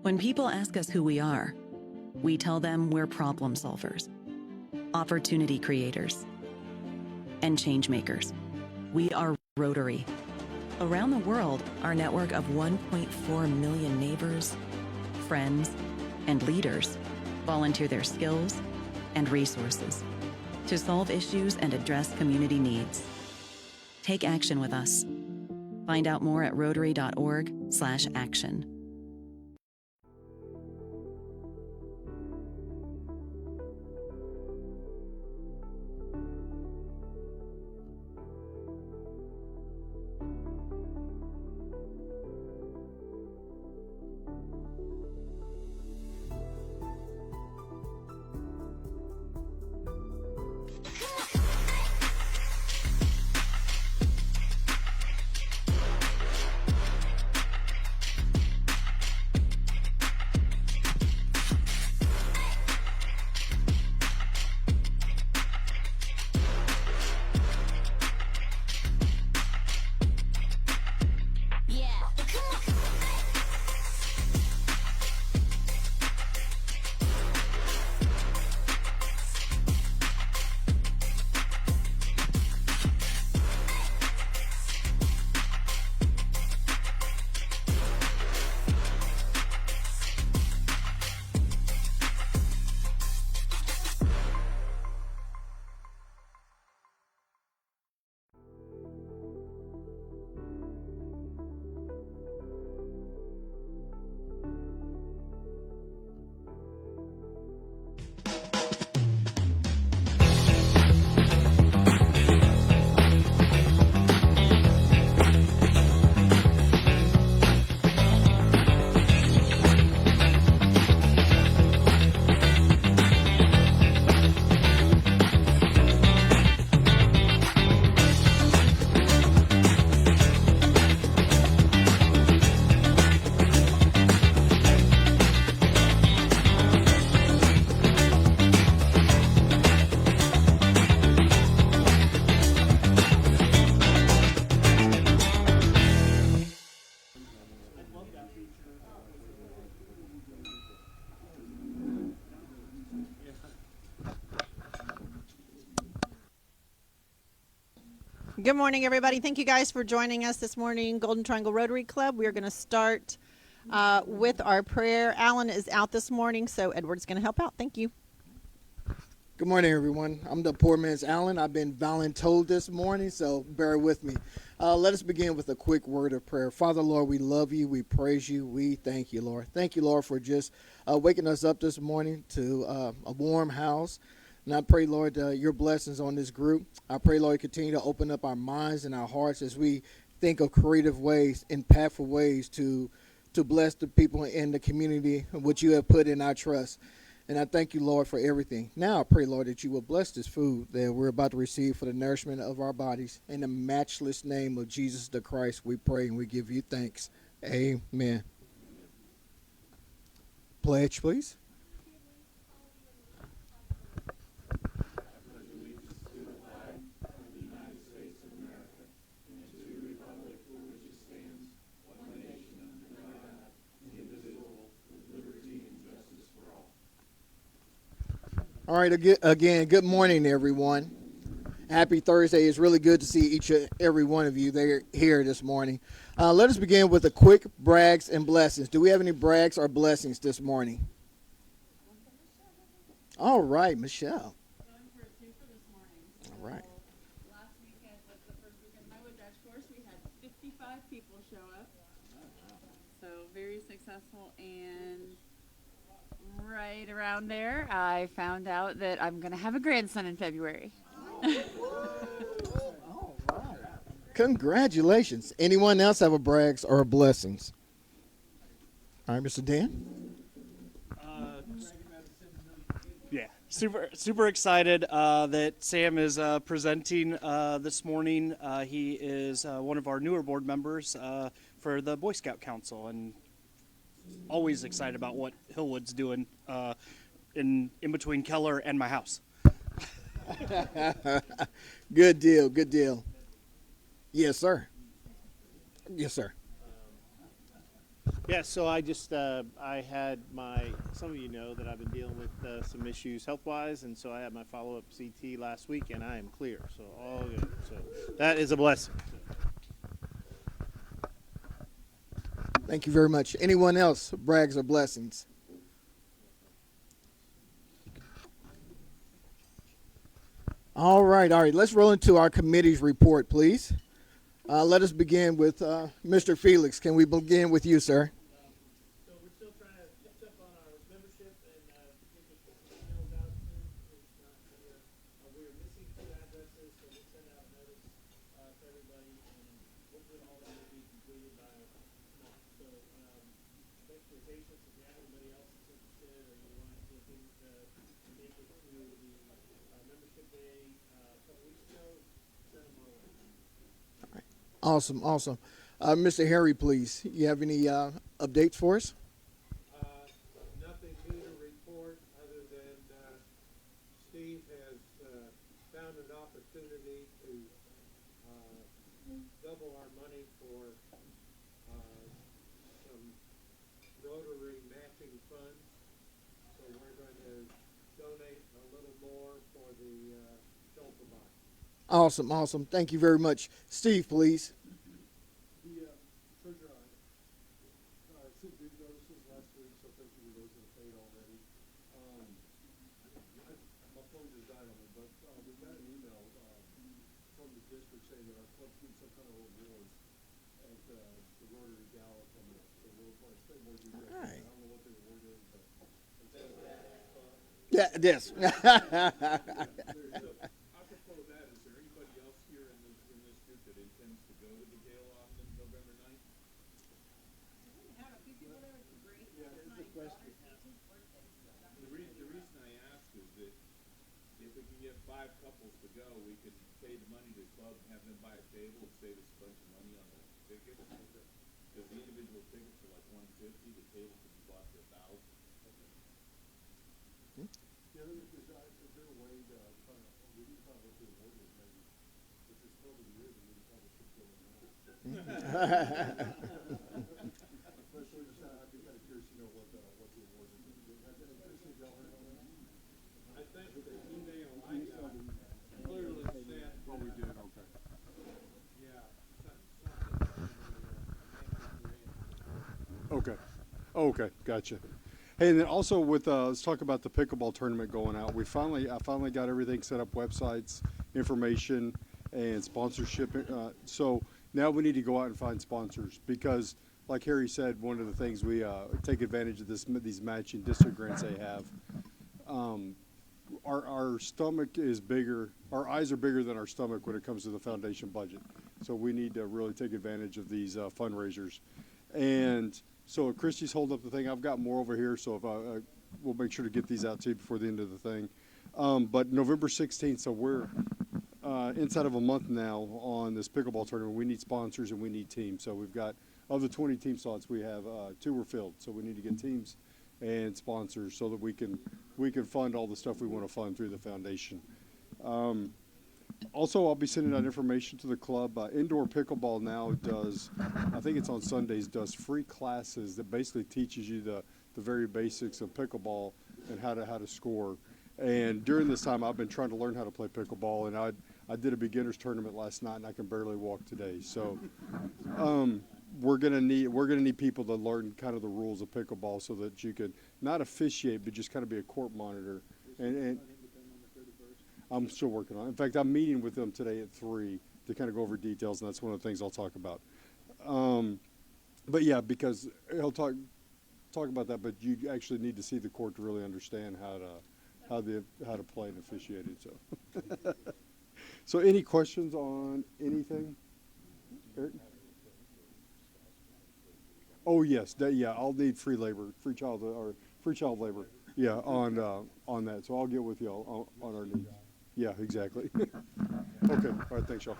When people ask us who we are, we tell them we're problem solvers, opportunity creators, and change makers. We are Rotary. Around the world, our network of 1.4 million neighbors, friends, and leaders volunteer their skills and resources to solve issues and address community needs. Take action with us. Find out more at rotary.org/action. Good morning, everybody. Thank you guys for joining us this morning, Golden Triangle Rotary Club. We are going to start with our prayer. Alan is out this morning, so Edward's going to help out. Thank you. Good morning, everyone. I'm the poor man's Alan. I've been voluntold this morning, so bear with me. Let us begin with a quick word of prayer. Father, Lord, we love you. We praise you. We thank you, Lord. Thank you, Lord, for just waking us up this morning to a warm house. And I pray, Lord, your blessings on this group. I pray, Lord, continue to open up our minds and our hearts as we think of creative ways, impactful ways to bless the people in the community, which you have put in our trust. And I thank you, Lord, for everything. Now I pray, Lord, that you will bless this food that we're about to receive for the nourishment of our bodies. In the matchless name of Jesus the Christ, we pray and we give you thanks. Amen. Pledge, please. All right, again, good morning, everyone. Happy Thursday. It's really good to see each and every one of you there here this morning. Let us begin with a quick brags and blessings. Do we have any brags or blessings this morning? All right, Michelle. All right. Last weekend was the first weekend of my wood dash course. We had 55 people show up. So very successful, and right around there, I found out that I'm going to have a grandson in February. All right. Congratulations. Anyone else have a brags or blessings? All right, Mr. Dan. Yeah, super excited that Sam is presenting this morning. He is one of our newer board members for the Boy Scout Council, and always excited about what Hillwood's doing in between Keller and my house. Good deal, good deal. Yes, sir. Yes, sir. Yeah, so I just I had some of you know that I've been dealing with some issues health-wise, and so I had my follow-up CT last week, and I am clear, so all good. So that is a blessing. Thank you very much. Anyone else? Brags or blessings? All right. Let's roll into our committee's report, please. Let us begin with Mr. Felix. Can we begin with you, sir? So we're still trying to catch up on our membership and get the emails out soon. It's not clear. We are missing 2 addresses, so we'll send out a notice to everybody, and hopefully all that will be completed by tomorrow. So thanks for your patience. If you have anybody else that's interested or you want to look into make it to the membership day a couple weeks ago, send them our way. Awesome, awesome. Mr. Harry, please. You have any updates for us? Nothing new to report other than Steve has found an opportunity to double our money for some Rotary matching funds. So we're going to donate a little more for the shelter box. Awesome, awesome. Thank you very much. Steve, please. The treasurer sent big notices last week, so thank you to those that have paid already. My phone just died on me, but we got an email from the district saying that our club's getting some kind of awards at the Rotary Gala coming up. So we'll probably spend more details. All right. I don't know what the award is, but is that Yeah, this. Apropos of that, is there anybody else here in this group that intends to go to the gala on November 9th? Have a few people there, it's great. Yeah, it's a question. The reason I ask is that if we can get 5 couples to go, we could pay the money to the club and have them buy a table and save us a bunch of money on the tickets. Because the individual tickets are like $150, the table can be bought for $1,000. Yeah, is there a way to kind of, we can kind of look through the award is maybe, if it's over the years, we can probably should go in now. But so just, I'd be kind of curious to know what the award is. Has any Christian y'all heard on that? I think the email I got clearly said. Oh, we did, okay. Yeah, something. Okay. Oh, okay. Gotcha. Hey, and then also with let's talk about the pickleball tournament going out. I finally got everything set up, websites, information, and sponsorship. So now we need to go out and find sponsors because, like Harry said, one of the things we take advantage of these matching district grants they have. Our stomach is bigger. Our eyes are bigger than our stomach when it comes to the foundation budget. So we need to really take advantage of these fundraisers. And so Christy's holding up the thing. I've got more over here, so if we'll make sure to get these out to you before the end of the thing. But November 16th, so we're inside of a month now on this pickleball tournament. We need sponsors and we need teams. So we've got, of the 20 team slots, we have 2 were filled. So we need to get teams and sponsors so that we can fund all the stuff we want to fund through the foundation. Also, I'll be sending out information to the club. Indoor Pickleball now does, I think it's on Sundays, does free classes that basically teaches you the very basics of pickleball and how to score. And during this time, I've been trying to learn how to play pickleball, and I did a beginners tournament last night, and I can barely walk today. So we're gonna need people to learn kind of the rules of pickleball so that you can not officiate, but just kind of be a court monitor. And I'm still working on it. In fact, I'm meeting with them today at 3 to kind of go over details, and that's one of the things I'll talk about. But yeah, because he'll talk about that, but you actually need to see the court to really understand how to play and officiate it. So, so any questions on anything? Eric? Oh yes, I'll need free child labor. Yeah, on that. So I'll get with y'all on our needs. Yeah, exactly. Okay. All right. Thanks, y'all.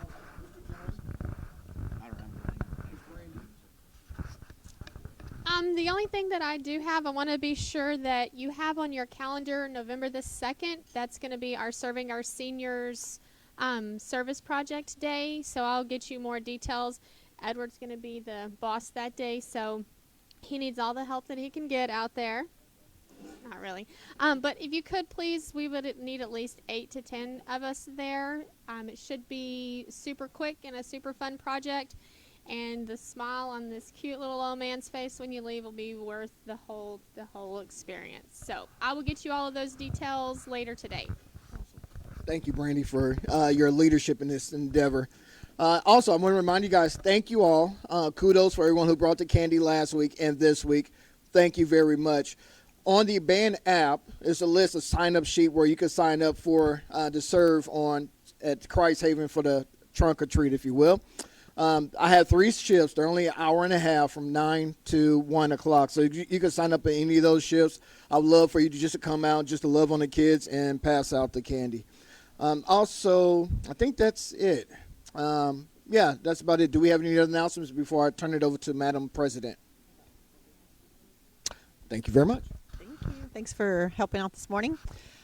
The only thing that I do have, I want to be sure that you have on your calendar November the 2nd. That's going to be our Serving Our Seniors Service Project Day. So I'll get you more details. Edward's going to be the boss that day. So He needs all the help that he can get out there. Not really. But if you could, please, we would need at least 8 to 10 of us there. It should be super quick and a super fun project. And the smile on this cute little old man's face when you leave will be worth the whole experience. So I will get you all of those details later today. Thank you, Brandy, for your leadership in this endeavor. Also, I want to remind you guys, thank you all. Kudos for everyone who brought the candy last week and this week. Thank you very much. On the band app is a list, a sign-up sheet where you can sign up for to serve at Christ Haven for the trunk or treat, if you will. I have 3 shifts. They're only an hour and a half from 9 to 1 o'clock. So you can sign up at any of those shifts. I would love for you to just come out, just to love on the kids and pass out the candy. Also, I think that's it. Yeah, that's about it. Do we have any other announcements before I turn it over to Madam President? Thank you very much. Thank you. Thanks for helping out this morning.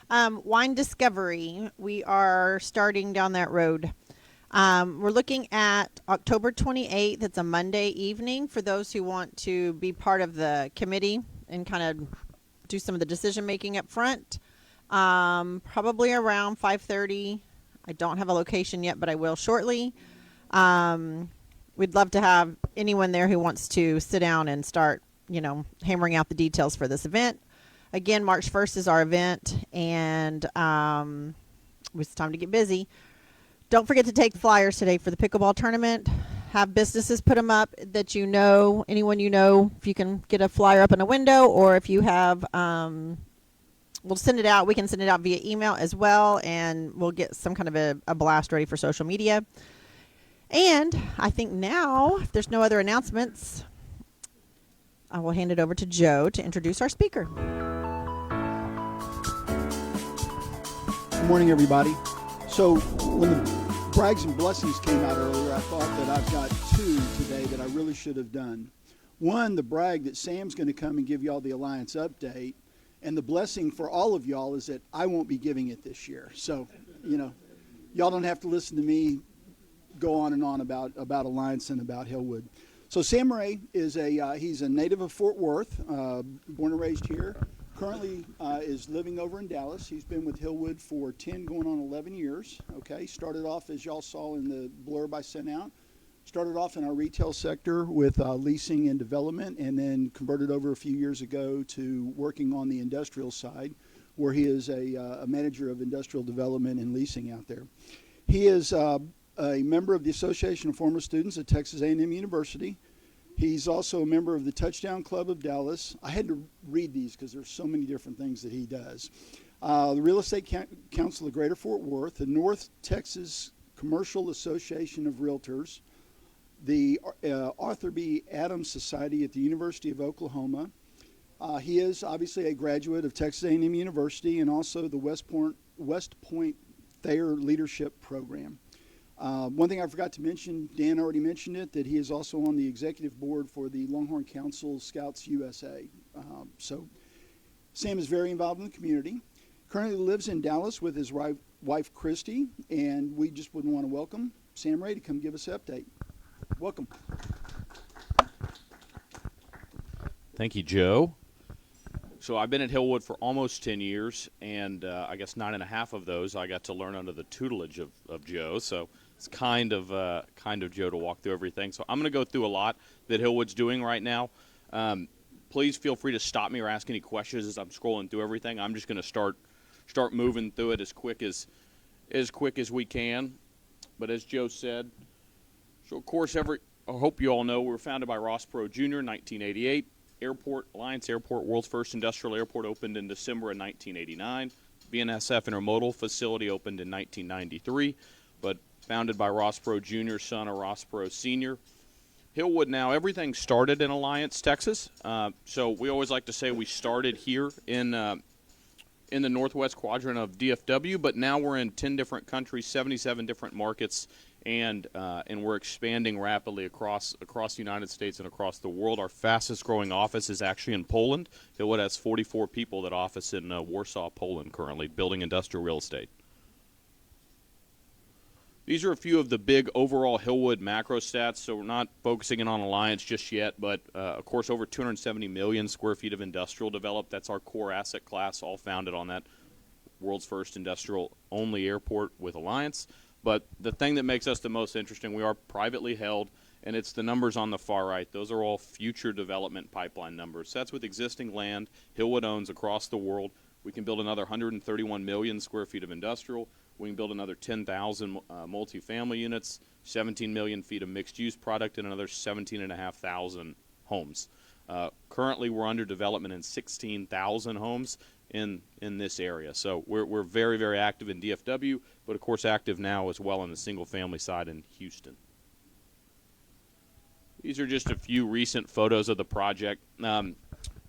Wine Discovery, we are starting down that road. We're looking at October 28th. It's a Monday evening for those who want to be part of the committee and kind of do some of the decision making up front. Probably around 5:30. I don't have a location yet, but I will shortly. We'd love to have anyone there who wants to sit down and start, hammering out the details for this event. Again, March 1st is our event, and it's time to get busy. Don't forget to take flyers today for the pickleball tournament. Have businesses put them up that anyone if you can get a flyer up in a window, or if you have, we'll send it out. We can send it out via email as well, and we'll get some kind of a blast ready for social media. And I think now, if there's no other announcements, I will hand it over to Joe to introduce our speaker. Good morning, everybody. So when the brags and blessings came out earlier, I thought that I've got 2 today that I really should have done. One, the brag that Sam's going to come and give y'all the Alliance update. And the blessing for all of y'all is that I won't be giving it this year. So, y'all don't have to listen to me go on and on about Alliance and about Hillwood. So Sam Ray is he's a native of Fort Worth, born and raised here. Currently is living over in Dallas. He's been with Hillwood for 10 going on 11 years. Okay, started off, as y'all saw in the blurb I sent out, started off in our retail sector with leasing and development, and then converted over a few years ago to working on the industrial side, where he is a manager of industrial development and leasing out there. He is a member of the Association of Former Students at Texas A&M University. He's also a member of the Touchdown Club of Dallas. I had to read these because there's so many different things that he does. The Real Estate Council of Greater Fort Worth, the North Texas Commercial Association of Realtors, the Arthur B. Adams Society at the University of Oklahoma. He is obviously a graduate of Texas A&M University and also the West Point Thayer Leadership Program. One thing I forgot to mention, Dan already mentioned it, that he is also on the executive board for the Longhorn Council Scouts USA. So Sam is very involved in the community. Currently lives in Dallas with his wife, Christy, and we just would want to welcome Sam Ray to come give us an update. Welcome. Thank you, Joe. So I've been at Hillwood for almost 10 years, and I guess 9.5 of those I got to learn under the tutelage of Joe. So it's kind of Joe to walk through everything. So I'm going to go through a lot that Hillwood's doing right now. Please feel free to stop me or ask any questions as I'm scrolling through everything. I'm just going to start moving through it as quick as we can. But as Joe said, so of course I hope you all know we were founded by Ross Perot Jr. in 1988. Alliance Airport, world's first industrial airport, opened in December of 1989. BNSF Intermodal Facility opened in 1993, but founded by Ross Perot Jr., son of Ross Perot Sr. Hillwood now, everything started in Alliance, Texas. So we always like to say we started here in the northwest quadrant of DFW, but now we're in 10 different countries, 77 different markets, and we're expanding rapidly across the United States and across the world. Our fastest growing office is actually in Poland. Hillwood has 44 people that office in Warsaw, Poland currently, building industrial real estate. These are a few of the big overall Hillwood macro stats, so we're not focusing in on Alliance just yet, but of course over 270 million square feet of industrial developed. That's our core asset class, all founded on that world's first industrial-only airport with Alliance. But the thing that makes us the most interesting, we are privately held, and it's the numbers on the far right. Those are all future development pipeline numbers. So that's with existing land Hillwood owns across the world. We can build another 131 million square feet of industrial. We can build another 10,000 multifamily units, 17 million feet of mixed-use product, and another 17,500 homes. Currently, we're under development in 16,000 homes in this area. So we're very, very active in DFW, but of course active now as well on the single-family side in Houston. These are just a few recent photos of the project.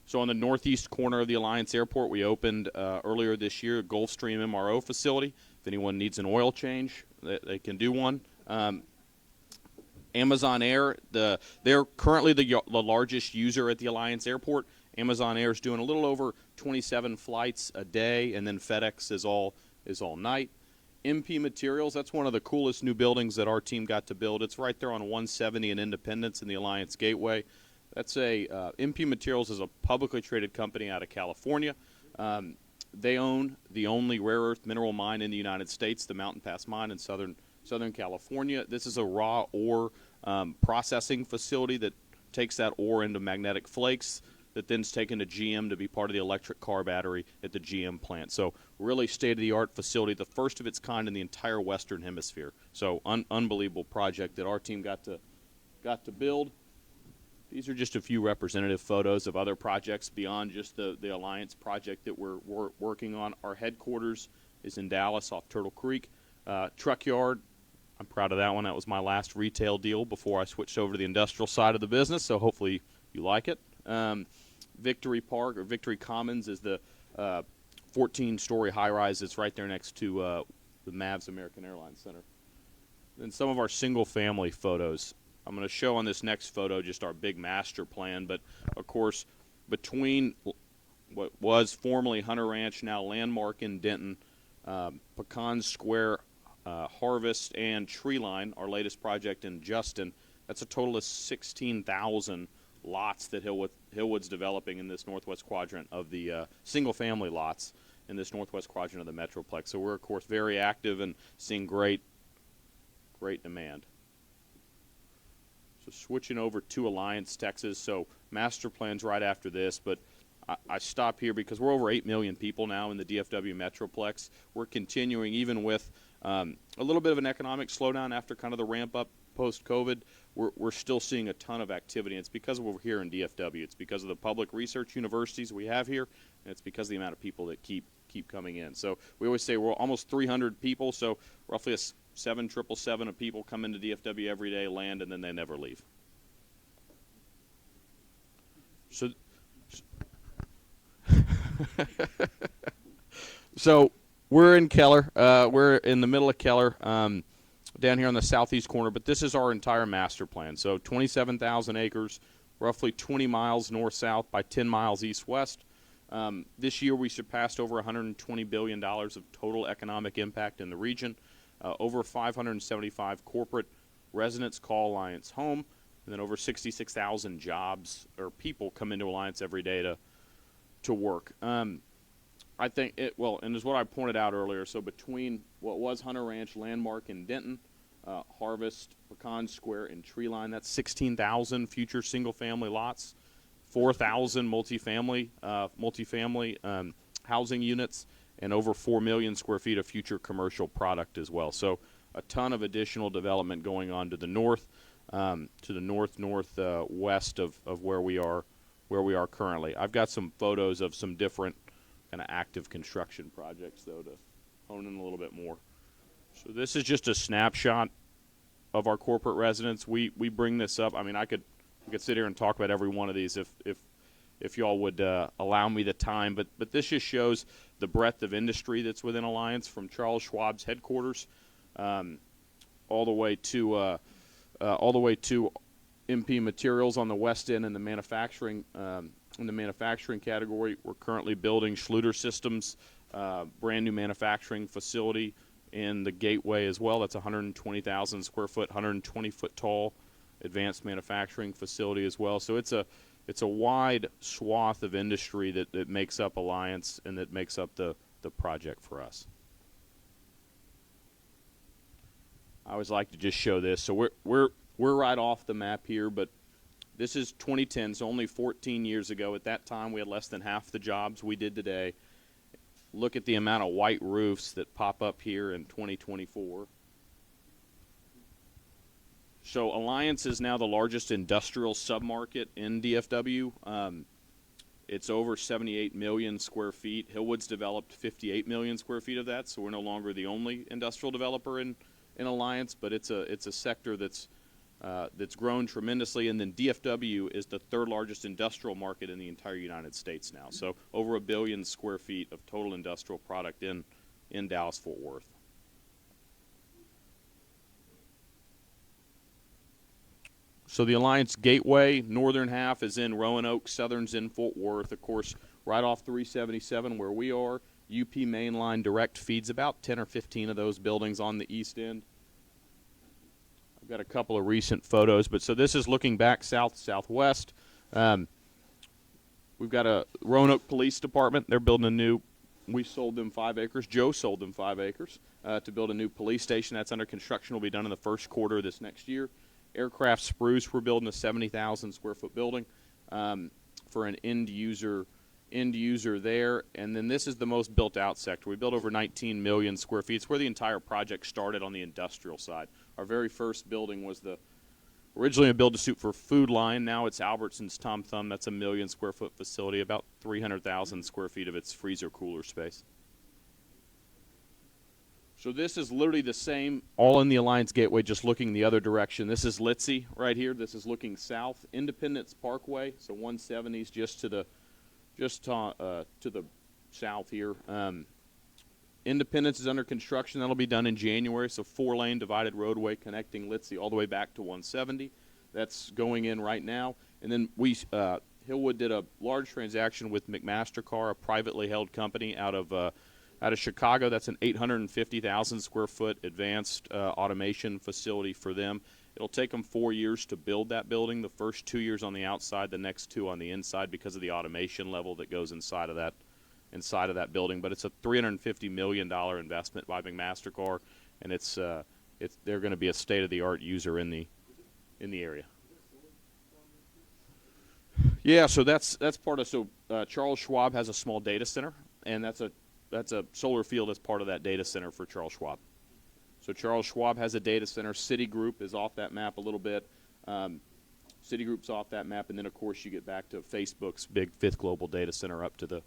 So on the northeast corner of the Alliance Airport, we opened earlier this year a Gulfstream MRO facility. If anyone needs an oil change, they can do one. Amazon Air, they're currently the largest user at the Alliance Airport. Amazon Air is doing a little over 27 flights a day, and then FedEx is all night. MP Materials, that's one of the coolest new buildings that our team got to build. It's right there on 170 and Independence in the Alliance Gateway. That's MP Materials is a publicly traded company out of California. They own the only rare earth mineral mine in the United States, the Mountain Pass Mine in Southern California. This is a raw ore processing facility that takes that ore into magnetic flakes that then is taken to GM to be part of the electric car battery at the GM plant. So really state-of-the-art facility, the first of its kind in the entire Western Hemisphere. So unbelievable project that our team got to build. These are just a few representative photos of other projects beyond just the Alliance project that we're working on. Our headquarters is in Dallas off Turtle Creek. Truck yard, I'm proud of that one. That was my last retail deal before I switched over to the industrial side of the business, so hopefully you like it. Victory Park, or Victory Commons, is the 14-story high-rise that's right there next to the Mavs American Airlines Center. Then some of our single-family photos. I'm going to show on this next photo just our big master plan, but of course between what was formerly Hunter Ranch, now Landmark in Denton, Pecan Square, Harvest, and Treeline, our latest project in Justin, that's a total of 16,000 lots that Hillwood's developing in this northwest quadrant of the single-family lots in this northwest quadrant of the Metroplex. So we're, of course, very active and seeing great demand. So switching over to AllianceTexas, so master plan's right after this, but I stop here because we're over 8 million people now in the DFW Metroplex. We're continuing, even with a little bit of an economic slowdown after kind of the ramp-up post-COVID, we're still seeing a ton of activity. And it's because we're here in DFW. It's because of the public research universities we have here, and it's because of the amount of people that keep coming in. So we always say we're almost 300 people, so roughly a 777 of people come into DFW every day, land, and then they never leave. So we're in Keller. We're in the middle of Keller, down here on the southeast corner, but this is our entire master plan. So 27,000 acres, roughly 20 miles north-south by 10 miles east-west. This year we surpassed over $120 billion of total economic impact in the region. Over 575 corporate residents call Alliance home, and then over 66,000 jobs or people come into Alliance every day to work. I think and as what I pointed out earlier, so between what was Hunter Ranch, Landmark, and Denton, Harvest, Pecan Square, and Treeline, that's 16,000 future single-family lots, 4,000 multifamily housing units, and over 4 million square feet of future commercial product as well. So a ton of additional development going on to the north, northwest of where we are currently. I've got some photos of some different kind of active construction projects, though, to hone in a little bit more. So this is just a snapshot of our corporate residents. We bring this up. I mean, we could sit here and talk about every one of these if y'all would allow me the time, but this just shows the breadth of industry that's within Alliance, from Charles Schwab's headquarters all the way to MP Materials on the west end in the manufacturing category. We're currently building Schluter Systems, brand new manufacturing facility in the Gateway as well. That's 120,000 square foot, 120 foot tall advanced manufacturing facility as well. So it's a wide swath of industry that makes up Alliance and that makes up the project for us. I always like to just show this. So we're right off the map here, but this is 2010, so only 14 years ago. At that time, we had less than half the jobs we did today. Look at the amount of white roofs that pop up here in 2024. So Alliance is now the largest industrial submarket in DFW. It's over 78 million square feet. Hillwood's developed 58 million square feet of that, so we're no longer the only industrial developer in Alliance, but it's a sector that's grown tremendously. And then DFW is the third largest industrial market in the entire United States now. So over 1 billion square feet of total industrial product in Dallas-Fort Worth. So the Alliance Gateway, northern half is in Roanoke, southern's in Fort Worth. Of course, right off 377 where we are, UP Mainline direct feeds about 10 or 15 of those buildings on the east end. I've got a couple of recent photos, but so this is looking back southwest. We've got a Roanoke Police Department. They're building a new, we sold them 5 acres. Joe sold them 5 acres to build a new police station. That's under construction. Will be done in the first quarter of this next year. Aircraft Spruce, we're building a 70,000 square foot building for an end user there. And then this is the most built out sector. We built over 19 million square feet. It's where the entire project started on the industrial side. Our very first building was originally a build-to-suit for Food Lion. Now it's Albertsons Tom Thumb. That's a 1 million square foot facility, about 300,000 square feet of its freezer cooler space. So this is literally the same, all in the Alliance Gateway, just looking the other direction. This is Litzy right here. This is looking south. Independence Parkway, so 170's just to the south here. Independence is under construction. That'll be done in January. So 4-lane divided roadway connecting Litzy all the way back to 170. That's going in right now. And then Hillwood did a large transaction with McMaster-Carr, a privately held company out of Chicago. That's an 850,000 square foot advanced automation facility for them. It'll take them 4 years to build that building. The first 2 years on the outside, the next 2 on the inside because of the automation level that goes inside of that building. But it's a $350 million investment by McMaster-Carr, and they're going to be a state-of-the-art user in the area. Yeah, so that's part of. So Charles Schwab has a small data center, and that's a solar field as part of that data center for Charles Schwab. So Charles Schwab has a data center. Citigroup is off that map a little bit. Citigroup's off that map, and then of course you get back to Facebook's big 5th global data center up to the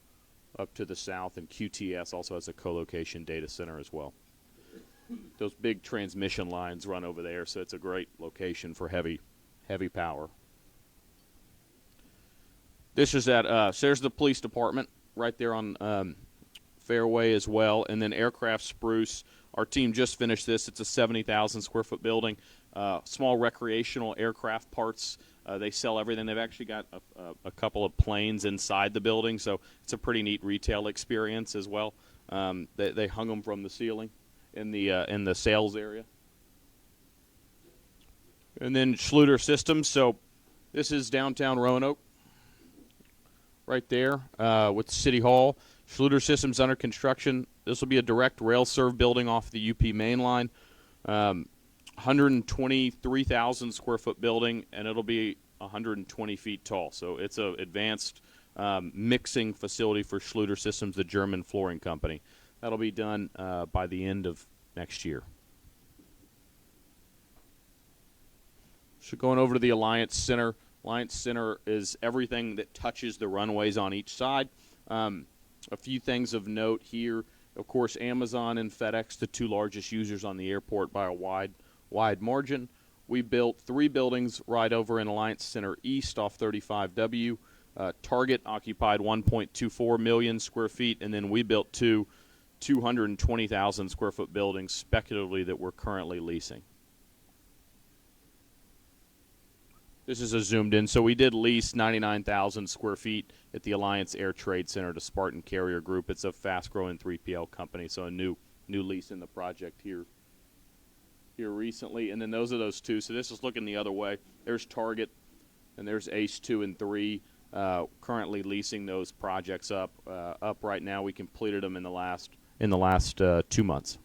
south, and QTS also has a co-location data center as well. Those big transmission lines run over there, so it's a great location for heavy power. This is so there's the police department right there on Fairway as well, and then Aircraft Spruce. Our team just finished this. It's a 70,000 square foot building, small recreational aircraft parts. They sell everything. They've actually got a couple of planes inside the building, so it's a pretty neat retail experience as well. They hung them from the ceiling in the sales area. And then Schluter Systems. So this is downtown Roanoke, right there with City Hall. Schluter Systems under construction. This will be a direct rail serve building off the UP main line. 123,000 square foot building, and it'll be 120 feet tall. So it's an advanced mixing facility for Schluter Systems, the German flooring company. That'll be done by the end of next year. So going over to the Alliance Center. Alliance Center is everything that touches the runways on each side. A few things of note here. Of course, Amazon and FedEx, the 2 largest users on the airport by a wide margin. We built 3 buildings right over in Alliance Center East off 35W. Target occupied 1.24 million square feet, and then we built 2 220,000 square foot buildings speculatively that we're currently leasing. This is a zoomed in. So we did lease 99,000 square feet at the Alliance Air Trade Center to Spartan Carrier Group. It's a fast-growing 3PL company, so a new new lease in the project here recently. And then those are those two. So this is looking the other way. There's Target, and there's Ace 2 and 3. Currently leasing those projects up right now. We completed them in the last 2 months.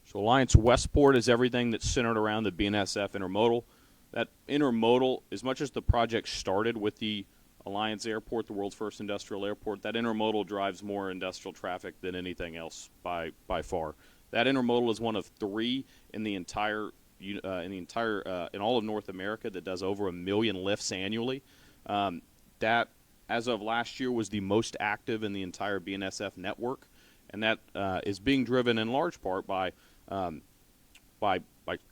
So Alliance Westport is everything that's centered around the BNSF intermodal. That intermodal, as much as the project started with the Alliance Airport, the world's first industrial airport, that intermodal drives more industrial traffic than anything else by far. That intermodal is one of 3 in all of North America that does over 1 million lifts annually. That, as of last year, was the most active in the entire BNSF network, and that is being driven in large part by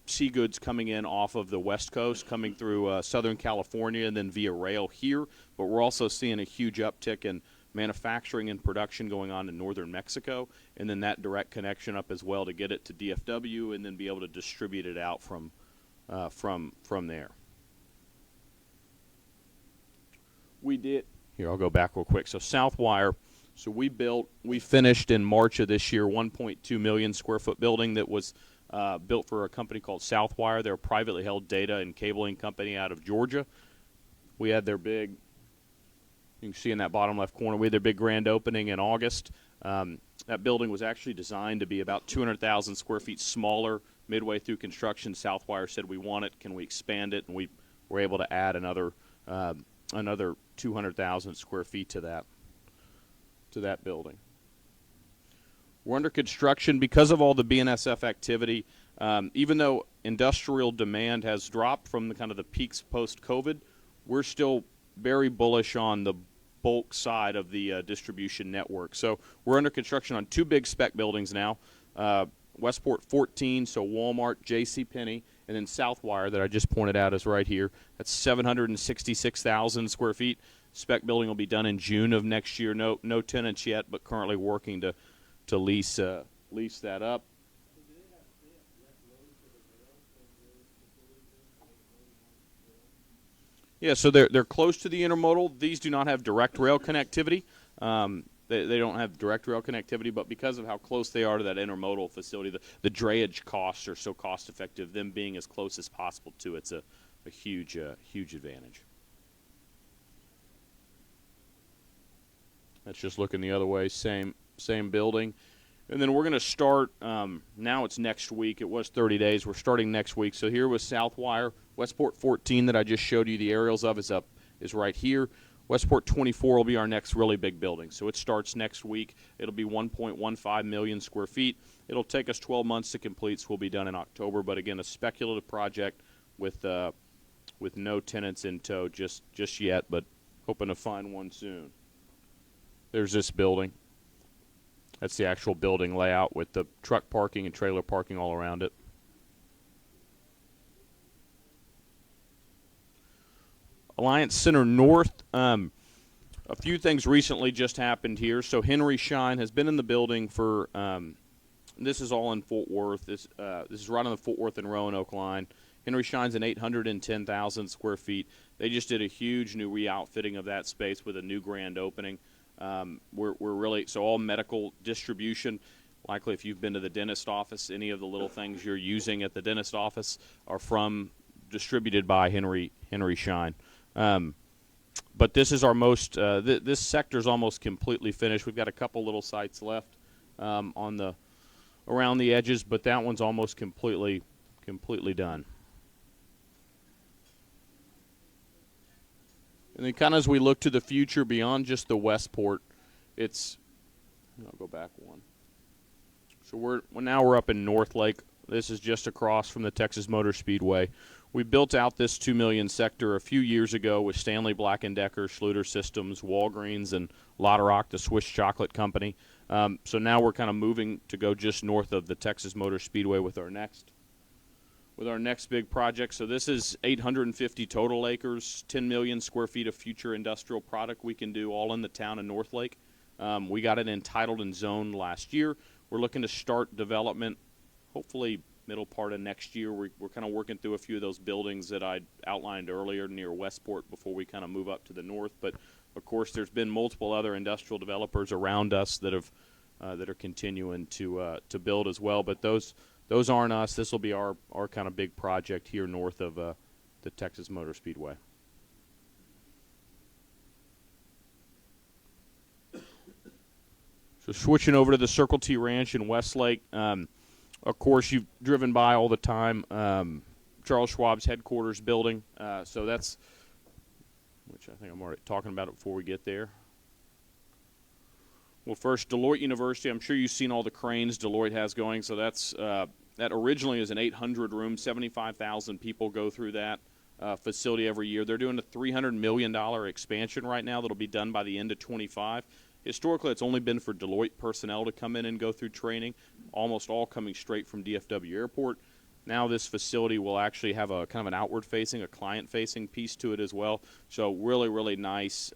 sea goods coming in off of the West Coast, coming through Southern California and then via rail here. But we're also seeing a huge uptick in manufacturing and production going on in northern Mexico, and then that direct connection up as well to get it to DFW and then be able to distribute it out from there. We did here. I'll go back real quick. So Southwire. So we finished in March of this year 1.2 million square foot building that was built for a company called Southwire. They're a privately held data and cabling company out of Georgia. We had their big, you can see in that bottom left corner, we had their big grand opening in August. That building was actually designed to be about 200,000 square feet smaller. Midway through construction, Southwire said, we want it, can we expand it? And we were able to add another 200,000 square feet to that building. We're under construction because of all the BNSF activity. Even though industrial demand has dropped from the peaks post-COVID, we're still very bullish on the bulk side of the distribution network. So we're under construction on 2 big spec buildings now. Westport 14, so Walmart, JCPenney, and then Southwire that I just pointed out is right here. That's 766,000 square feet. Spec building will be done in June of next year. No tenants yet, but currently working to lease that up. Yeah, so they're close to the intermodal. These do not have direct rail connectivity. They don't have direct rail connectivity, but because of how close they are to that intermodal facility, the drayage costs are so cost effective. Them being as close as possible to it's a huge advantage. That's just looking the other way. Same building. And then we're going to start, now it's next week. It was 30 days. We're starting next week. So here was Southwire. Westport 14 that I just showed you the aerials of is right here. Westport 24 will be our next really big building. So it starts next week. It'll be 1.15 million square feet. It'll take us 12 months to complete, so we'll be done in October. But again, a speculative project with no tenants in tow just yet, but hoping to find one soon. There's this building. That's the actual building layout with the truck parking and trailer parking all around it. Alliance Center North. A few things recently just happened here. So Henry Schein has been in the building for, this is all in Fort Worth. This is right on the Fort Worth and Roanoke line. Henry Schein's an 810,000 square feet. They just did a huge new re-outfitting of that space with a new grand opening. We're really, so all medical distribution, likely if you've been to the dentist office, any of the little things you're using at the dentist office are distributed by Henry Schein. But this is our most, this sector's almost completely finished. We've got a couple little sites left around the edges, but that one's almost completely done. And then kind of as we look to the future beyond just the Westport, I'll go back one. So now we're up in North Lake. This is just across from the Texas Motor Speedway. We built out this 2 million sector a few years ago with Stanley Black & Decker, Schluter Systems, Walgreens, and Lotterock, the Swiss chocolate company. So now we're kind of moving to go just north of the Texas Motor Speedway with our next big project. So this is 850 total acres, 10 million square feet of future industrial product we can do all in the town of North Lake. We got it entitled and zoned last year. We're looking to start development hopefully middle part of next year. We're kind of working through a few of those buildings that I outlined earlier near Westport before we kind of move up to the north. But of course, there's been multiple other industrial developers around us that are continuing to build as well. But those aren't us. This will be our kind of big project here north of the Texas Motor Speedway. So switching over to the Circle T Ranch in Westlake. Of course, you've driven by all the time. Charles Schwab's headquarters building. So that's, which I think I'm already talking about it before we get there. Well, first, Deloitte University. I'm sure you've seen all the cranes Deloitte has going. So that's that originally is an 800-room, 75,000 people go through that facility every year. They're doing a $300 million expansion right now that'll be done by the end of 25. Historically, it's only been for Deloitte personnel to come in and go through training, almost all coming straight from DFW Airport. Now this facility will actually have a kind of an outward-facing, a client-facing piece to it as well. So really, really nice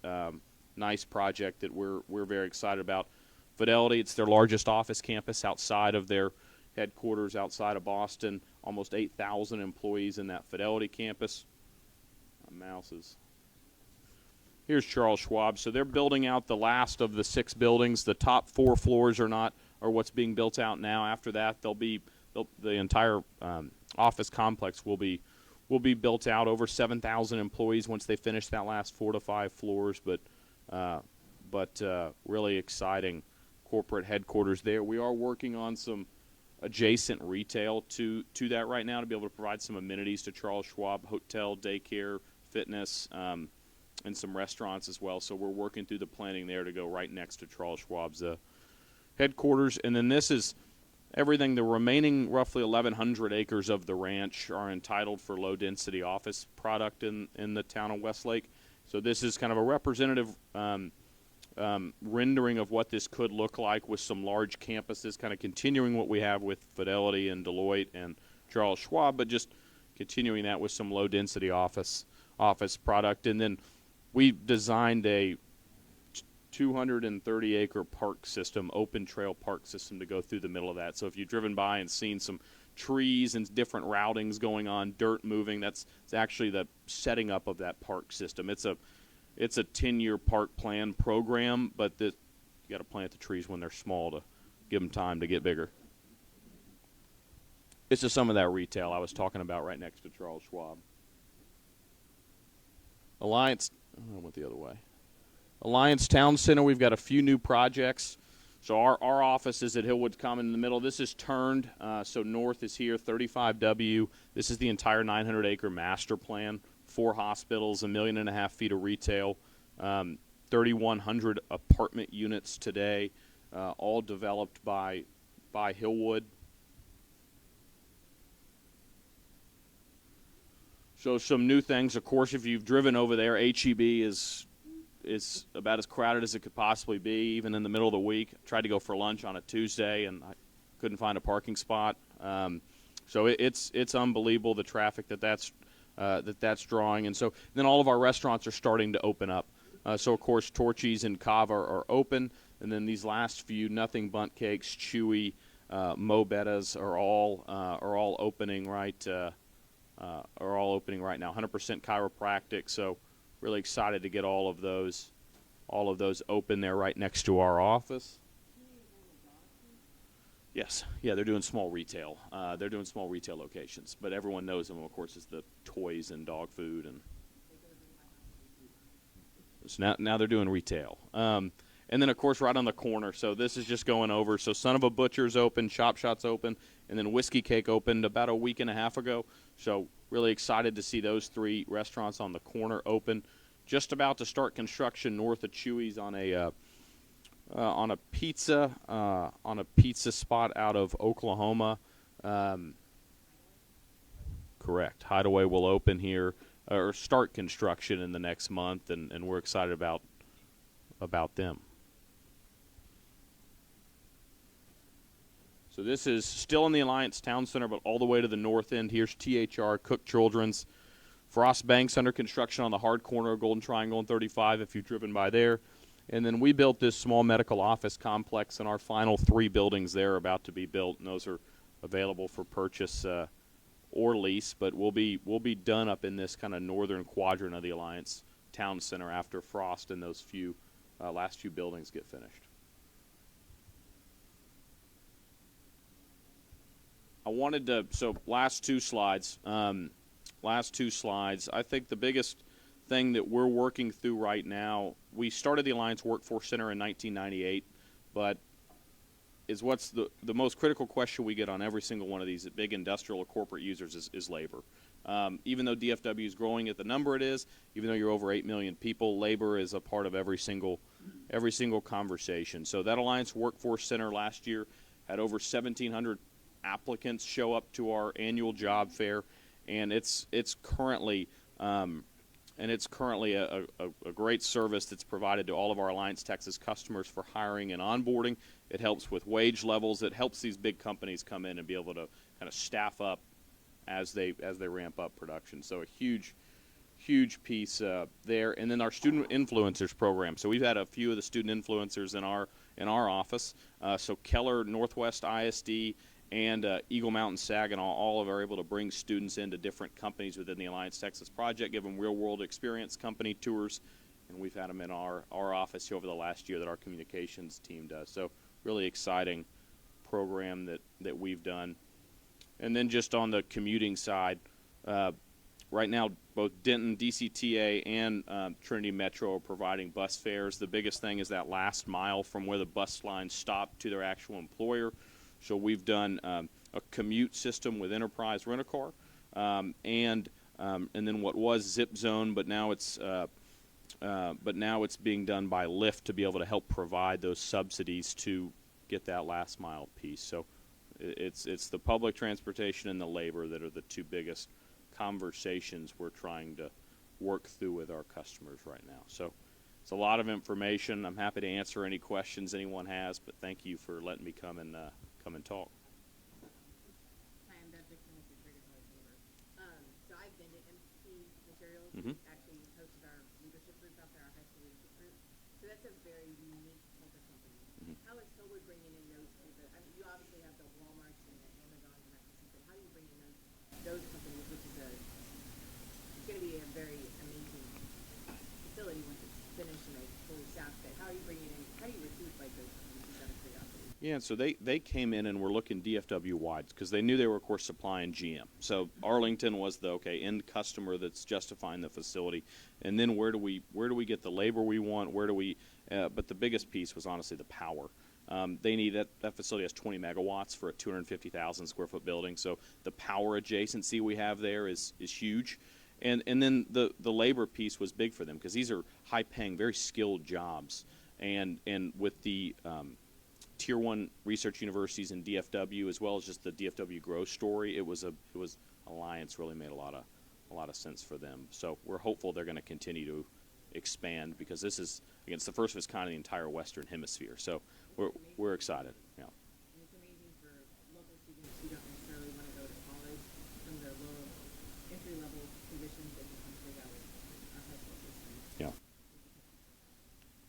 project that we're very excited about. Fidelity, it's their largest office campus outside of their headquarters outside of Boston. Almost 8,000 employees in that Fidelity campus. My mouse is... Here's Charles Schwab. So they're building out the last of the 6 buildings. The top 4 floors are what's being built out now. After that, the entire office complex will be built out. Over 7,000 employees once they finish that last 4 to 5 floors. But really exciting corporate headquarters there. We are working on some adjacent retail to that right now to be able to provide some amenities to Charles Schwab: hotel, daycare, fitness. And some restaurants as well. So we're working through the planning there to go right next to Charles Schwab's headquarters. And then this is everything. The remaining roughly 1,100 acres of the ranch are entitled for low-density office product in the town of Westlake. So this is kind of a representative rendering of what this could look like with some large campuses, kind of continuing what we have with Fidelity and Deloitte and Charles Schwab, but just continuing that with some low-density office product. And then we designed a 230-acre park system, open trail park system, to go through the middle of that. So if you've driven by and seen some trees and different routings going on, dirt moving, it's actually the setting up of that park system. It's a 10-year park plan program, but you got to plant the trees when they're small to give them time to get bigger. It's just some of that retail I was talking about right next to Charles Schwab. Alliance, I went the other way. Alliance Town Center, we've got a few new projects. So our office is at Hillwood Common in the middle. This is turned, so north is here, 35W. This is the entire 900-acre master plan. 4 hospitals, 1.5 million feet of retail, 3,100 apartment units today, all developed by Hillwood. So some new things. Of course, if you've driven over there, HEB is about as crowded as it could possibly be, even in the middle of the week. I tried to go for lunch on a Tuesday, and I couldn't find a parking spot. So it's unbelievable, the traffic that's drawing. And so then all of our restaurants are starting to open up. So, of course, Torchy's and Cava are open. And then these last few, Nothing Bundt Cakes, Chewy, Mo Betta's are all opening right now. 100% chiropractic. So really excited to get all of those open there right next to our office. Yes, yeah, they're doing small retail. They're doing small retail locations, but everyone knows them, of course, as the toys and dog food, and so now they're doing retail. And then, of course, right on the corner. So this is just going over. So Son of a Butcher's open, Chop Shot's open, and then Whiskey Cake opened about a week and a half ago. So really excited to see those 3 restaurants on the corner open. Just about to start construction north of Chewy's on a pizza spot out of Oklahoma. Correct. Hideaway will open here or start construction in the next month, and we're excited about them. So this is still in the Alliance Town Center, but all the way to the north end. Here's THR, Cook Children's. Frost Bank's under construction on the hard corner of Golden Triangle and 35 if you've driven by there. And then we built this small medical office complex, and our final 3 buildings there are about to be built, and those are available for purchase or lease. But we'll be done up in this kind of northern quadrant of the Alliance town center after frost and those last few buildings get finished. I wanted to, so last two slides. I think the biggest thing that we're working through right now, we started the Alliance Workforce Center in 1998, but is what's the most critical question we get on every single one of these big industrial or corporate users is labor. Even though DFW is growing at the number it is, even though you're over 8 million people, labor is a part of every single conversation. So that Alliance Workforce Center last year had over 1,700 applicants show up to our annual job fair, and it's currently a great service that's provided to all of our AllianceTexas customers for hiring and onboarding. It helps with wage levels. It helps these big companies come in and be able to kind of staff up as they ramp up production. So a huge piece there. And then our student influencers program. So we've had a few of the student influencers in our office. So Keller, Northwest ISD, and Eagle Mountain Saginaw all are able to bring students into different companies within the AllianceTexas project, give them real-world experience company tours, and we've had them in our office over the last year that our communications team does. So really exciting program that we've done. And then just on the commuting side, right now both Denton, DCTA, and Trinity Metro are providing bus fares. The biggest thing is that last mile from where the bus lines stop to their actual employer. So we've done a commute system with Enterprise Rent-A-Car, and then what was Zip Zone, but now it's being done by Lyft to be able to help provide those subsidies to get that last mile piece. So it's the public transportation and the labor that are the two biggest conversations we're trying to work through with our customers right now. So it's a lot of information. I'm happy to answer any questions anyone has, but thank you for letting me come and talk. Hi, I'm Beth Dixon with the Trigger Voice Labor. So I've been to MC Materials. Mhm. Actually hosted our leadership group out there, our high school leadership group. So that's a very unique type of company. How is Hillwood bringing in those people? I mean, you obviously have the Walmarts and the Amazons and that kind of stuff, but how are you bringing those companies, which is it's going to be a very amazing facility once it's finished and they fully staffed it. How are you bringing in? How do you recruit like those companies? Just out of curiosity. Yeah, so they came in and were looking DFW wide because they knew they were, of course, supplying GM. So Arlington was the end customer that's justifying the facility, and then where do we get the labor we want? But the biggest piece was honestly the power. They need that facility has 20 megawatts for a 250,000 square foot building. So the power adjacency we have there is huge, and then the labor piece was big for them because these are high paying, very skilled jobs, and with the Tier 1 research universities in DFW, as well as just the DFW growth story, it was Alliance really made a lot of sense for them. So we're hopeful they're going to continue to expand because this is, again, it's the first of its kind in the entire Western Hemisphere. So we're excited. Yeah. And it's amazing for local students who don't necessarily want to go to college, some of their low entry-level positions that can come straight out of our high school system. Yeah.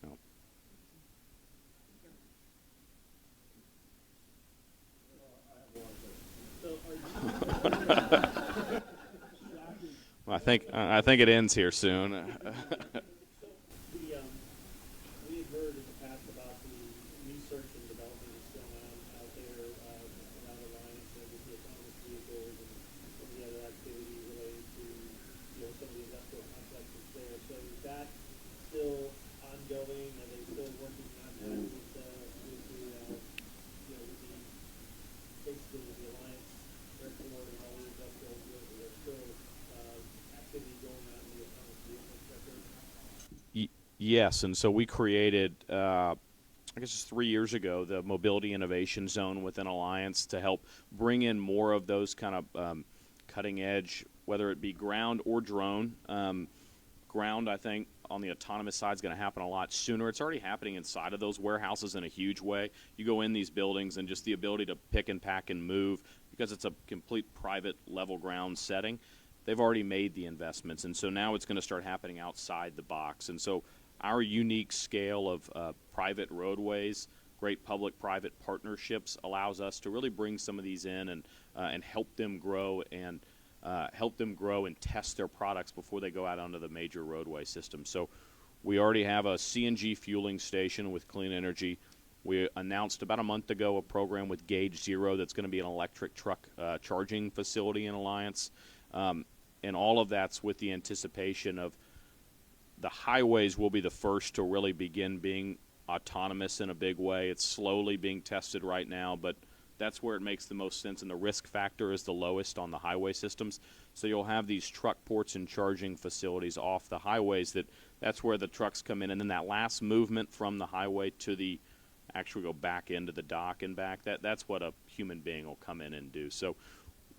No. Well, I think it ends here soon. We have heard in the past about the research and development that's going on out there around Alliance and with the autonomous vehicles and some of the other activity related to some of the industrial complexes there. So is that still ongoing? Are they still working on that with the basically with the Alliance Airport and all the industrial deals? Are there still activity going on in the autonomous vehicle sector? Yes, and so we created, I guess it's 3 years ago, the Mobility Innovation Zone within Alliance to help bring in more of those kind of cutting edge, whether it be ground or drone. Ground, I think, on the autonomous side is going to happen a lot sooner. It's already happening inside of those warehouses in a huge way. You go in these buildings and just the ability to pick and pack and move, because it's a complete private level ground setting, they've already made the investments. And so now it's going to start happening outside the box. And so our unique scale of private roadways, great public-private partnerships allows us to really bring some of these in and help them grow and help them grow and test their products before they go out onto the major roadway system. So we already have a CNG fueling station with Clean Energy. We announced about a month ago a program with Gauge Zero that's going to be an electric truck charging facility in Alliance. And all of that's with the anticipation of the highways will be the first to really begin being autonomous in a big way. It's slowly being tested right now, but that's where it makes the most sense, and the risk factor is the lowest on the highway systems. So you'll have these truck ports and charging facilities off the highways that's where the trucks come in, and then that last movement from the highway to the actually go back into the dock and back, that's what a human being will come in and do. So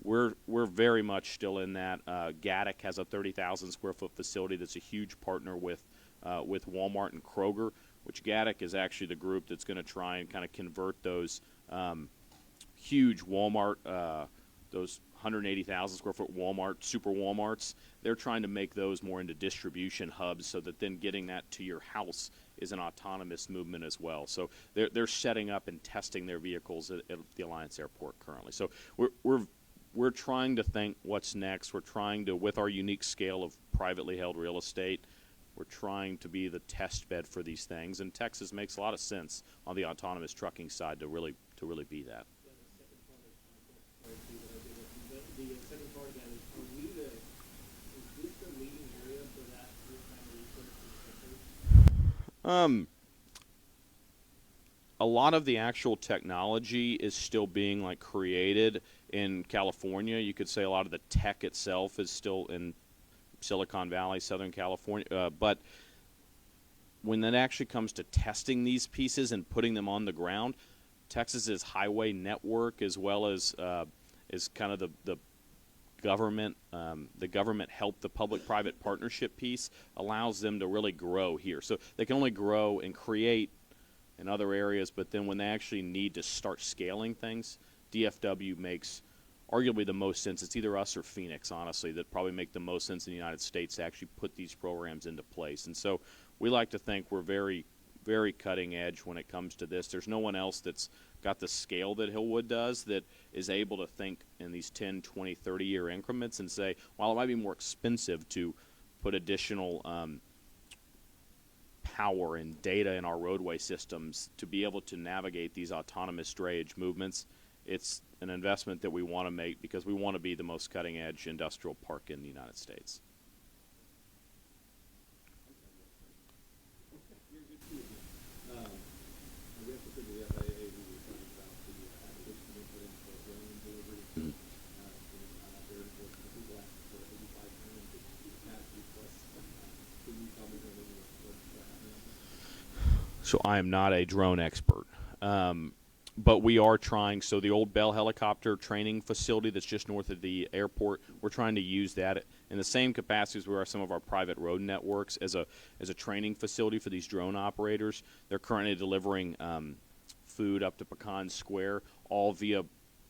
we're very much still in that. Gaddick has a 30,000 square foot facility that's a huge partner with Walmart and Kroger, which Gaddick is actually the group that's going to try and kind of convert those huge Walmart, those 180,000 square foot Walmart, super Walmarts. They're trying to make those more into distribution hubs so that then getting that to your house is an autonomous movement as well. So they're setting up and testing their vehicles at the Alliance Airport currently. So we're trying to think what's next. We're trying to, with our unique scale of privately held real estate, we're trying to be the test bed for these things. And Texas makes a lot of sense on the autonomous trucking side to really be that. The second part of that is, is this the leading area for that kind of research? A lot of the actual technology is still being like created in California. You could say a lot of the tech itself is still in Silicon Valley, Southern California. But when it actually comes to testing these pieces and putting them on the ground, Texas's highway network, as well as kind of the government help, the public-private partnership piece allows them to really grow here. So they can only grow and create in other areas, but then when they actually need to start scaling things, DFW makes arguably the most sense. It's either us or Phoenix, honestly, that probably make the most sense in the United States to actually put these programs into place. And so we like to think we're very, very cutting edge when it comes to this. There's no one else that's got the scale that Hillwood does that is able to think in these 10, 20, 30-year increments and say, while it might be more expensive to put additional power and data in our roadway systems to be able to navigate these autonomous drayage movements, it's an investment that we want to make because we want to be the most cutting-edge industrial park in the United States. So I am not a drone expert, but we are trying. So the old Bell helicopter training facility that's just north of the airport, we're trying to use that in the same capacity as we are some of our private road networks as a training facility for these drone operators. They're currently delivering food up to Pecan Square, all via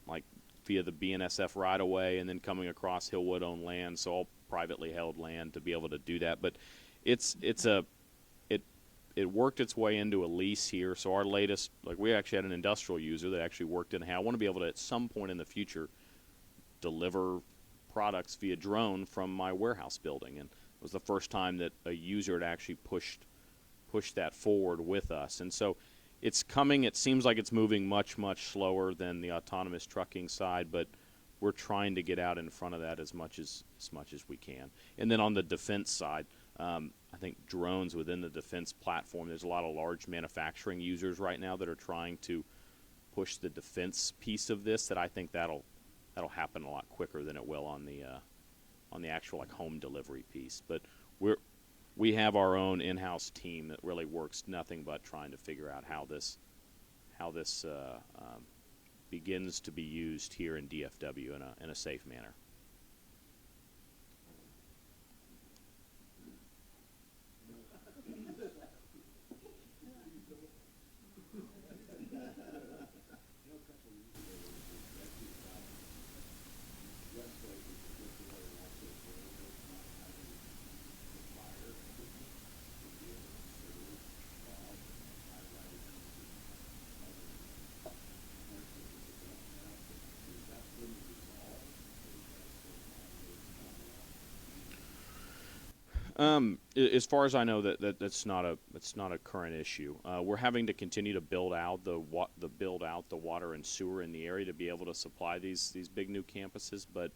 the BNSF right-of-way and then coming across Hillwood-owned land, so all privately held land to be able to do that. But it worked its way into a lease here. So our latest, we actually had an industrial user that actually worked in. I want to be able to, at some point in the future, deliver products via drone from my warehouse building. And it was the first time that a user had actually pushed that forward with us. And so it's coming. It seems like it's moving much, much slower than the autonomous trucking side, but we're trying to get out in front of that as much as we can. And then on the defense side, I think drones within the defense platform, there's a lot of large manufacturing users right now that are trying to push the defense piece of this. That I think that'll happen a lot quicker than it will on the actual home delivery piece. But we have our own in-house team that really works nothing but trying to figure out how this begins to be used here in DFW in a safe manner. As far as I know, that's not a current issue. We're having to continue to build out the water and sewer in the area to be able to supply these big new campuses. But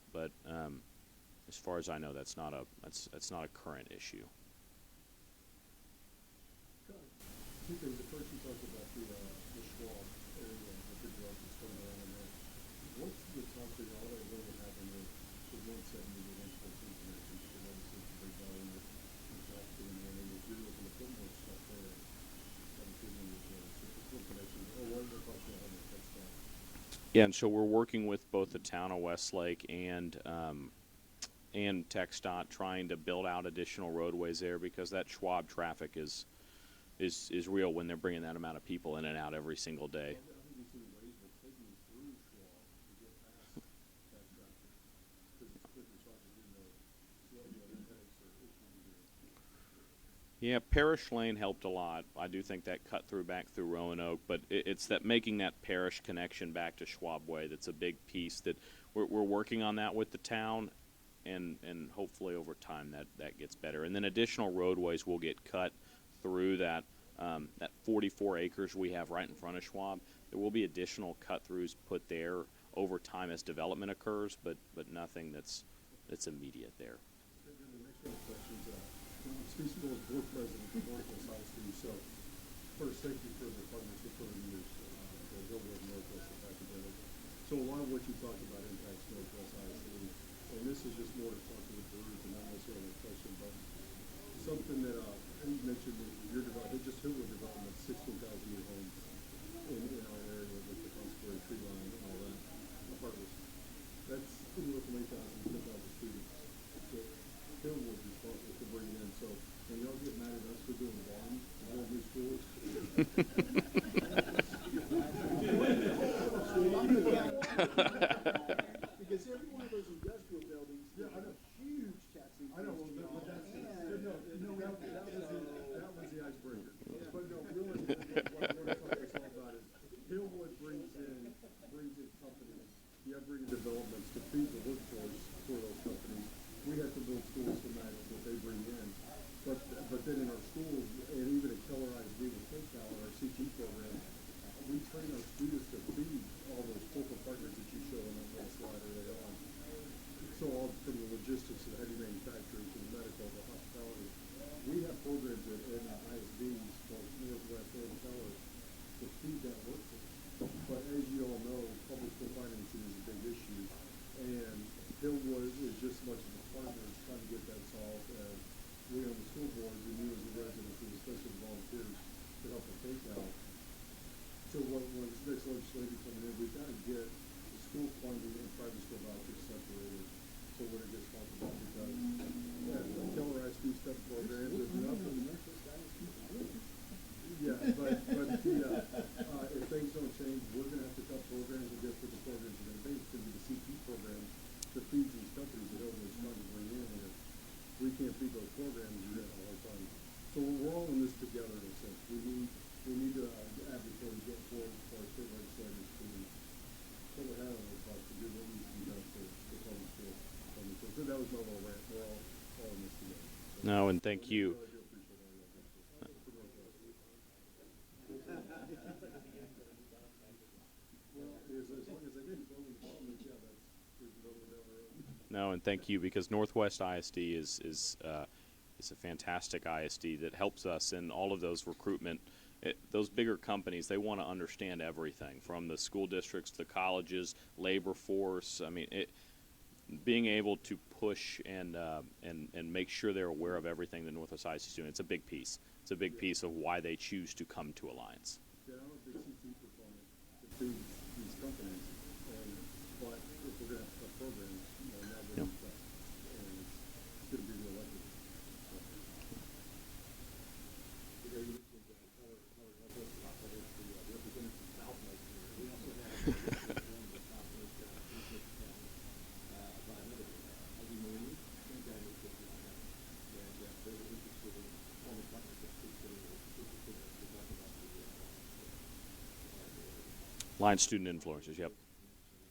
as far as I know, that's not a current issue. Two things. The first, you talked about the Schwab area, the big road that's coming around in there. What's the top that y'all are going to happen with the 170 to 114 connection? Because obviously it's a big volume of traffic in there, and if you're looking to put more stuff there, obviously when there's super connections, or what are the question on that stuff? Yeah, and so we're working with both the town of Westlake and TxDOT trying to build out additional roadways there because that Schwab traffic is real when they're bringing that amount of people in and out every single day. Yeah, Parish Lane helped a lot. I do think that cut through back through Roanoke, but it's that making that Parish connection back to Schwab Way that's a big piece that we're working on that with the town, and hopefully over time that gets better. And then additional roadways will get cut through that 44 acres we have right in front of Schwab. There will be additional cut-throughs put there over time as development occurs, but nothing that's immediate there. And then the next round of questions, I'm speaking to the board president of Northwest ISD. So first, thank you for the partnership over the years. The Hillwood and Northwest have had together. So a lot of what you talked about impacts Northwest ISD, and this is just more to talk to the group and not necessarily a question, but something that you mentioned in your development, just Hillwood development, 16,000 new homes in our area with the Conspiracy tree line and all that. Apartments. That's anywhere from 8,000 to 10,000 students that Hillwood is responsible for bringing in. So when y'all get mad at us for doing bonds to build new schools, because every one of those industrial buildings, yeah, I know. huge tax increase. I know, but that's that was the icebreaker. But no, really, what we're talking about is Hillwood brings in companies. You have bringing developments to feed the workforce for those companies. We have to build schools to match what they bring in. But then in our schools, and even at Keller ISD with PayPal and our CT program, we train our students to feed all those corporate partners that you show on that little slide early on. So all from the logistics of heavy manufacturing to the medical, the hospitality. We have programs at ISDs, both Northwest and Keller, to feed that workforce. But as you all know, public school financing is a big issue, and Hillwood is just as much of a partner trying to get that solved as we on the school boards and you as the residents and especially the volunteers to help with PayPal. So when this next legislation coming in, we've got to get the school funding and private school vouchers separated. So when it gets talked about, because the Keller ISD step programs, there's nothing. Yeah, but if things don't change, we're going to have to cut programs and guess what the programs are going to be. It's going to be the CP program that feeds these companies that Hillwood's trying to bring in. And if we can't feed those programs, you're going to have a hard time. So we're all in this together in a sense. We need to advocate and get forward for our state legislators to put their hand on those bucks to do what needs to be done for public school. So that was my little rant. We're all in this together. So No, and thank you. I do appreciate all your efforts. Well, as long as they didn't build any apartments, yeah, there's another down the road. No, and thank you, because Northwest ISD is a fantastic ISD that helps us in all of those recruitment. Those bigger companies, they want to understand everything from the school districts to colleges, labor force. I mean, being able to push and make sure they're aware of everything that Northwest ISD is doing. It's a big piece. It's a big piece of why they choose to come to Alliance. Yeah, I'm a big CT proponent to feed these companies, but if we're going to have to cut programs, now we're going to cut, and it's going to be reelected. Alliance student influencers, yep.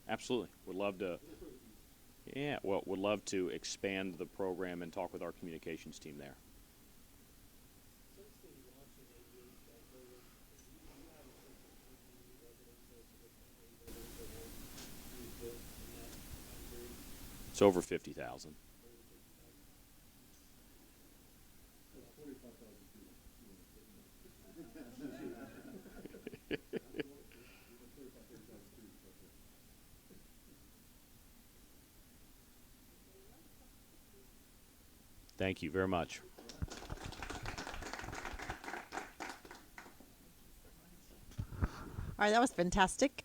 Absolutely. Would love to. Yeah, well, would love to expand the program and talk with our communications team there. Since the launch in '88, there was, you have a sense of community residents of the county that have used it in that time period? It's over 50,000. Thank you very much. All right, that was fantastic.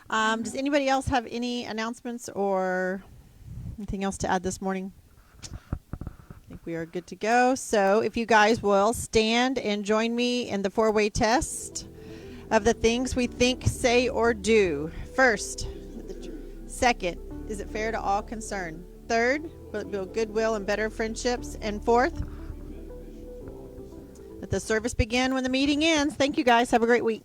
Does anybody else have any announcements or anything else to add this morning? I think we are good to go. So if you guys will stand and join me in the four-way test of the things we think, say, or do. First, second, is it fair to all concerned? Third, will it build goodwill and better friendships? And fourth, let the service begin when the meeting ends. Thank you guys. Have a great week.